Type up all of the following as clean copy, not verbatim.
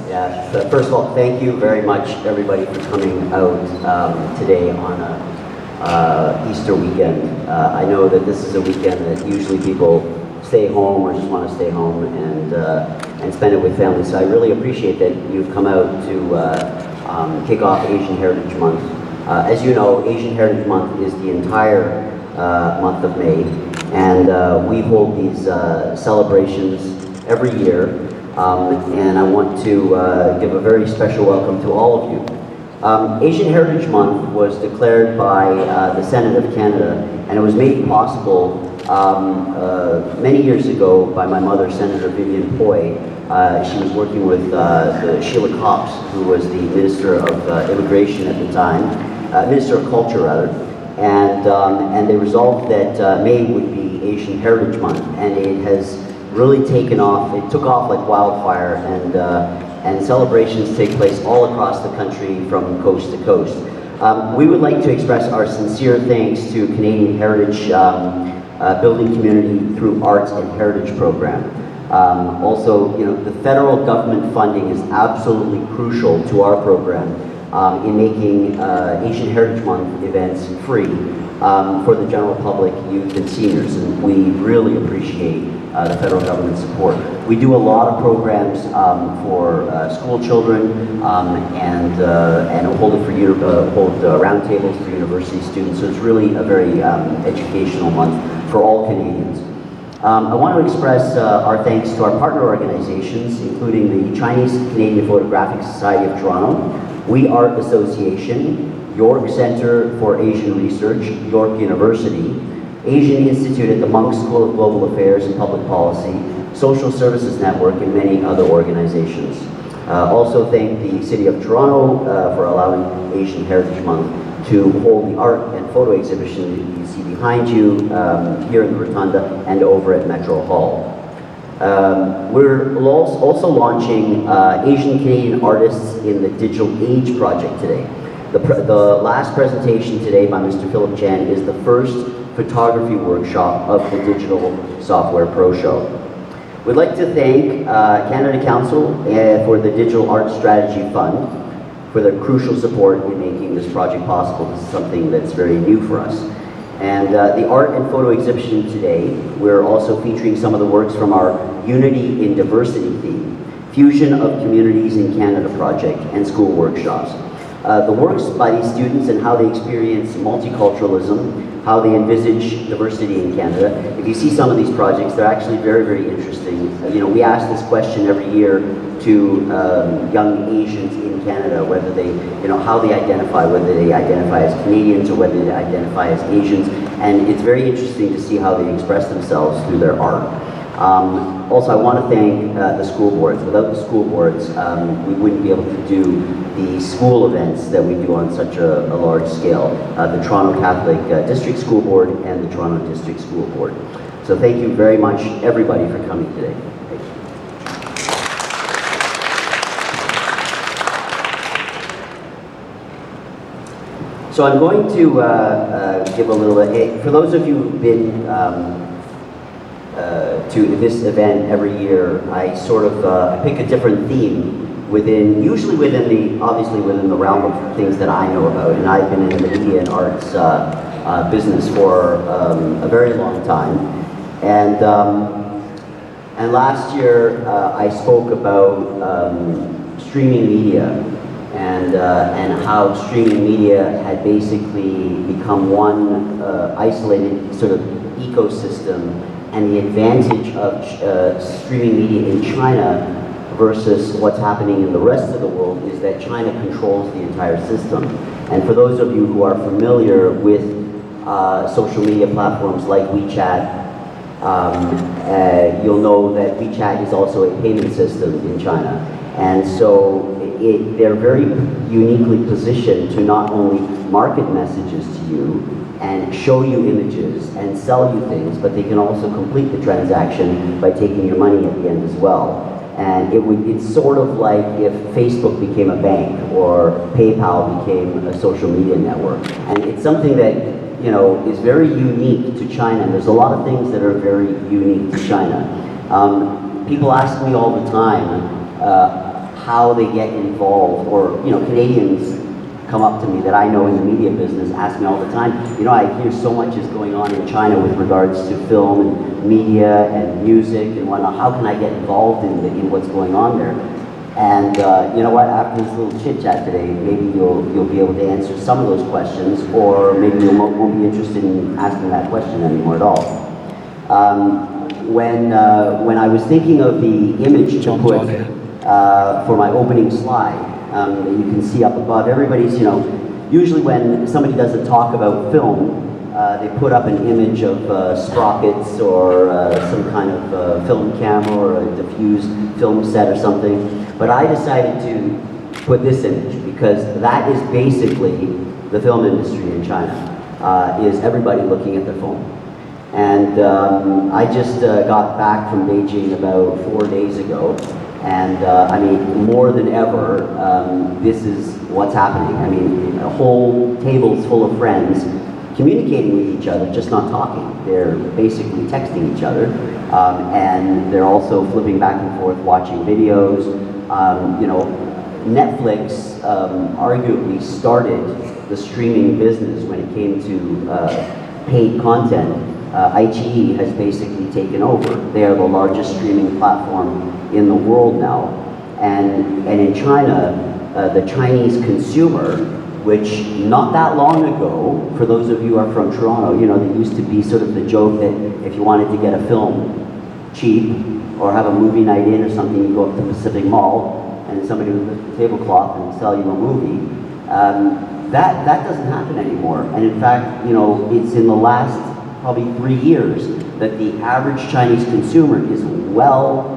Yeah, so first of all, thank you very much, everybody, for coming out today on a Easter weekend. I know that this is a weekend that usually people stay home or just want to stay home and spend it with family. So I really appreciate that you've come out to kick off Asian Heritage Month. As you know, Asian Heritage Month is the entire month of May, and we hold these celebrations every year. And I want to give a very special welcome to all of you. Asian Heritage Month was declared by the Senate of Canada, and it was made possible many years ago by my mother, Senator Vivian Poy. She was working with Sheila Copps, who was the Minister of Immigration at the time, Minister of Culture rather, and they resolved that May would be Asian Heritage Month, and it has really taken off. It took off like wildfire, and celebrations take place all across the country from coast to coast. We would like to express our sincere thanks to Canadian Heritage Building Community through Arts and Heritage Program. Also, you know, the federal government funding is absolutely crucial to our program in making Asian Heritage Month events free for the general public, youth, and seniors, and we really appreciate the federal government support. We do a lot of programs for school children and hold roundtables for university students. So it's really a very educational month for all Canadians. I want to express our thanks to our partner organizations, including the Chinese Canadian Photographic Society of Toronto, We Art Association, York Centre for Asian Research, York University, Asian Institute at the Munk School of Global Affairs and Public Policy, Social Services Network, and many other organizations. Also thank the City of Toronto for allowing Asian Heritage Month to hold the art and photo exhibition that you see behind you here in the Rotunda and over at Metro Hall. We're also launching Asian Canadian Artists in the Digital Age project today. The last presentation today by Mr. Philip Jan is the first photography workshop of the Digital Software Pro Show. We'd like to thank Canada Council for the Digital Art Strategy Fund for their crucial support in making this project possible. This is something that's very new for us. And the art and photo exhibition today, we're also featuring some of the works from our Unity in Diversity theme, Fusion of Communities in Canada project, and school workshops. The works by these students and how they experience multiculturalism, how they envisage diversity in Canada. If you see some of these projects, they're actually very, very interesting. You know, we ask this question every year to young Asians in Canada, whether they, you know, how they identify, whether they identify as Canadians or whether they identify as Asians. And it's very interesting to see how they express themselves through their art. Also, I want to thank the school boards. Without the school boards, we wouldn't be able to do the school events that we do on such a large scale. The Toronto Catholic District School Board and the Toronto District School Board. So thank you very much, everybody, for coming today. Thank you. So I'm going to give a little, for those of you who've been to this event every year, I sort of pick a different theme usually obviously within the realm of things that I know about. And I've been in the media and arts business for a very long time. And last year I spoke about streaming media and how streaming media had basically become one isolated sort of ecosystem, and the advantage of streaming media in China versus what's happening in the rest of the world is that China controls the entire system. And for those of you who are familiar with social media platforms like WeChat, you'll know that WeChat is also a payment system in China. And so they're very uniquely positioned to not only market messages to you and show you images and sell you things, but they can also complete the transaction by taking your money at the end as well. And it's sort of like if Facebook became a bank or PayPal became a social media network. And it's something that, you know, is very unique to China. And there's a lot of things that are very unique to China. People ask me all the time, how they get involved, or Canadians come up to me that I know in the media business, ask me all the time, I hear so much is going on in China with regards to film and media and music and whatnot. How can I get involved in what's going on there? And you know what, after this little chit chat today, maybe you'll be able to answer some of those questions, or maybe you won't be interested in asking that question anymore at all. When I was thinking of the image to put for my opening slide, that you can see up above, everybody's, usually when somebody does a talk about film, they put up an image of sprockets or some kind of film camera or a diffused film set or something. But I decided to put this image because that is basically the film industry in China, is everybody looking at their phone. And I just got back from Beijing about 4 days ago. And I mean, more than ever, this is what's happening. I mean, a whole table's full of friends communicating with each other, just not talking. They're basically texting each other, and they're also flipping back and forth, watching videos. Netflix arguably started the streaming business when it came to paid content. iQIYI has basically taken over. They are the largest streaming platform in the world now. And in China, the Chinese consumer, which not that long ago, for those of you who are from Toronto, there used to be sort of the joke that if you wanted to get a film cheap or have a movie night in or something, you go up to Pacific Mall and somebody would lift the tablecloth and sell you a movie. That doesn't happen anymore. And in fact, it's in the last probably 3 years that the average Chinese consumer is well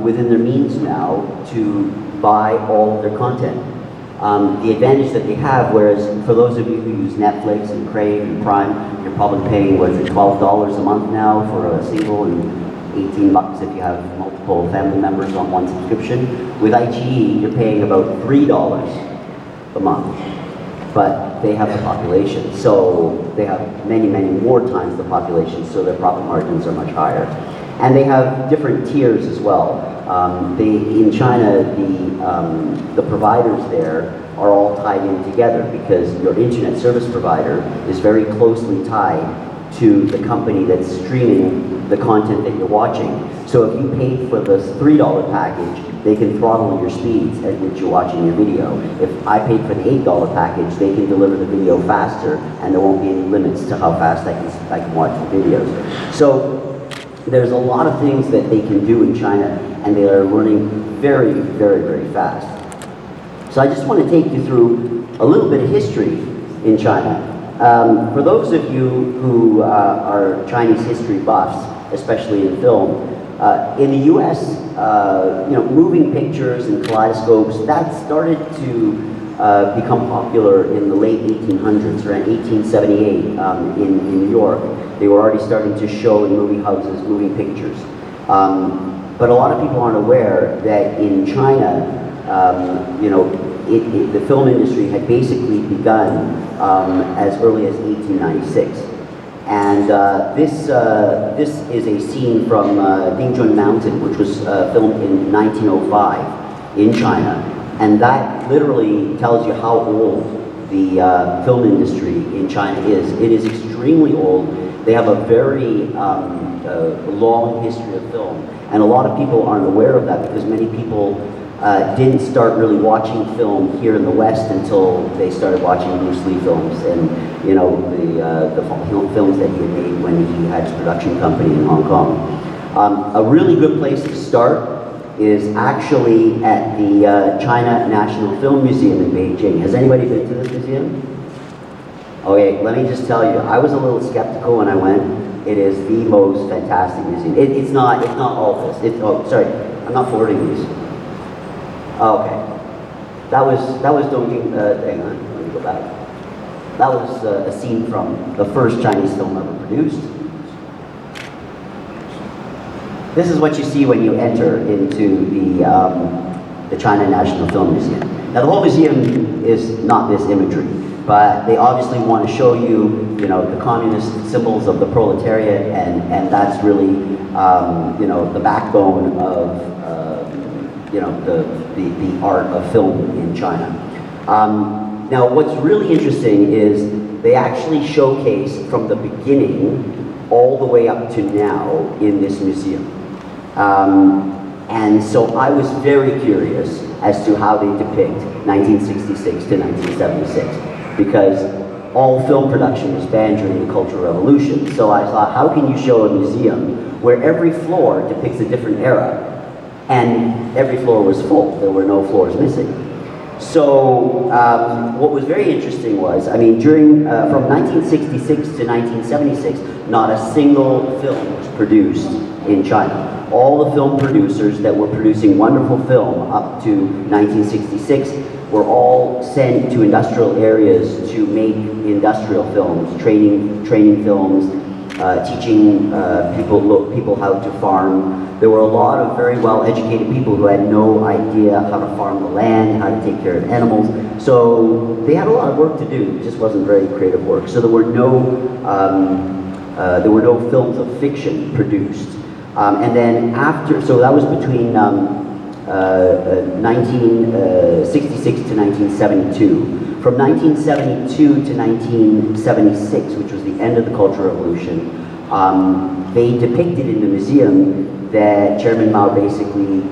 within their means now to buy all of their content. The advantage that they have, whereas for those of you who use Netflix and Crave and Prime, you're probably paying, what is it, $12 a month now for a single, and $18 if you have multiple family members on one subscription. With iQIYI, you're paying about $3 a month, but they have the population, so they have many, many more times the population, so their profit margins are much higher. And they have different tiers as well. In China, the providers there are all tied in together because your internet service provider is very closely tied to the company that's streaming the content that you're watching. So if you paid for this $3 package, they can throttle your speeds at which you're watching your video. If I paid for the $8 package, they can deliver the video faster, and there won't be any limits to how fast I can watch the videos. So there's a lot of things that they can do in China, and they are running very, very, very fast. So I just want to take you through a little bit of history in China. For those of you who are Chinese history buffs, especially in film, in the US, moving pictures and kaleidoscopes, that started to become popular in the late 1800s, around 1878 in New York. They were already starting to show in movie houses moving pictures. But a lot of people aren't aware that in China, the film industry had basically begun as early as 1896. And this is a scene from Dingjun Mountain, which was filmed in 1905 in China. And that literally tells you how old the film industry in China is. It is extremely old. They have a very long history of film. And a lot of people aren't aware of that because many people didn't start really watching film here in the West until they started watching Bruce Lee films and the films that he had made when he had his production company in Hong Kong. A really good place to start is actually at the China National Film Museum in Beijing. Has anybody been to this museum? Okay, let me just tell you, I was a little skeptical when I went. It is the most fantastic museum. It's not all this. Oh, sorry, I'm not forwarding these. Oh, okay, that was Dongjing. Hang on, let me go back. That was a scene from the first Chinese film ever produced. This is what you see when you enter into the China National Film Museum. Now, the whole museum is not this imagery, but they obviously want to show you, the communist symbols of the proletariat, and that's really, the backbone of, the art of film in China. Now, what's really interesting is they actually showcase from the beginning all the way up to now in this museum. And so I was very curious as to how they depict 1966 to 1976, because all film production was banned during the Cultural Revolution. So I thought, how can you show a museum where every floor depicts a different era? And every floor was full. There were no floors missing. So what was very interesting was, I mean, from 1966 to 1976, not a single film was produced in China. All the film producers that were producing wonderful film up to 1966 were all sent to industrial areas to make industrial films, training films, teaching people how to farm. There were a lot of very well-educated people who had no idea how to farm the land, how to take care of animals. So they had a lot of work to do. It just wasn't very creative work. So there were no films of fiction produced. And then after, so that was between 1966 to 1972. From 1972 to 1976, which was the end of the Cultural Revolution, they depicted in the museum that Chairman Mao basically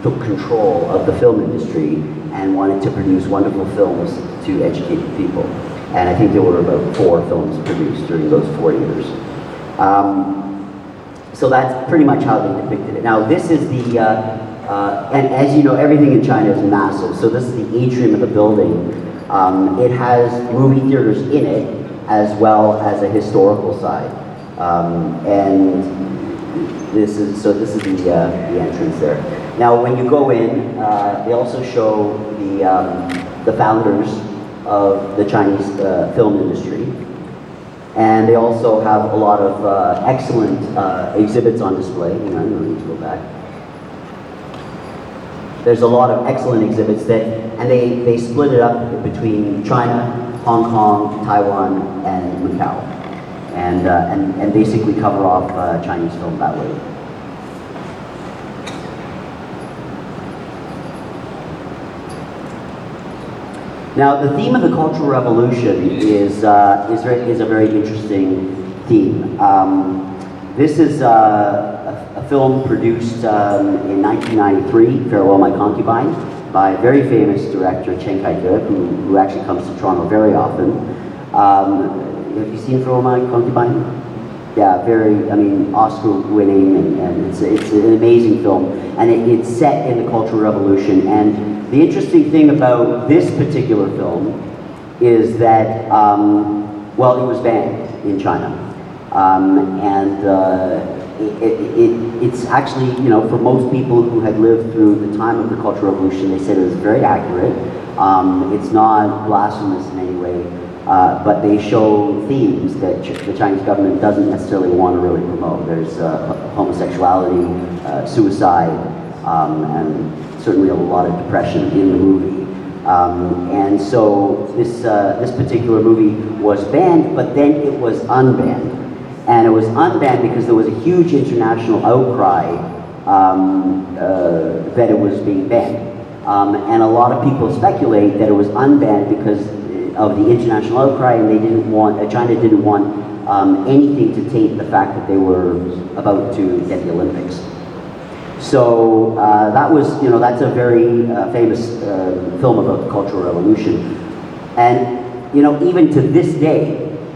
took control of the film industry and wanted to produce wonderful films to educate the people. And I think there were about 4 films produced during those 4 years. So that's pretty much how they depicted it. Now this is the, and as you know, everything in China is massive. So this is the atrium of the building. It has movie theaters in it, as well as a historical side. And this is the entrance there. Now when you go in, they also show the founders of the Chinese film industry. And they also have a lot of excellent exhibits on display. Hang on, I need to go back. There's a lot of excellent exhibits and they split it up between China, Hong Kong, Taiwan, and Macau. And basically cover off Chinese film that way. Now, the theme of the Cultural Revolution is a very interesting theme. This is a film produced in 1993, Farewell My Concubine, by a very famous director, Chiang Kai-shek, who actually comes to Toronto very often. Have you seen Farewell My Concubine? Yeah, Oscar-winning, and it's an amazing film, and it's set in the Cultural Revolution. And the interesting thing about this particular film is that, well, it was banned in China, it's actually, for most people who had lived through the time of the Cultural Revolution, they said it was very accurate. It's not blasphemous in any way. But they show themes that the Chinese government doesn't necessarily want to really promote. There's homosexuality, suicide, and certainly a lot of depression in the movie. And so this particular movie was banned, but then it was unbanned. And it was unbanned because there was a huge international outcry that it was being banned. And a lot of people speculate that it was unbanned because of the international outcry, and China didn't want anything to taint the fact that they were about to get the Olympics. So that's a very famous film about the Cultural Revolution. And even to this day,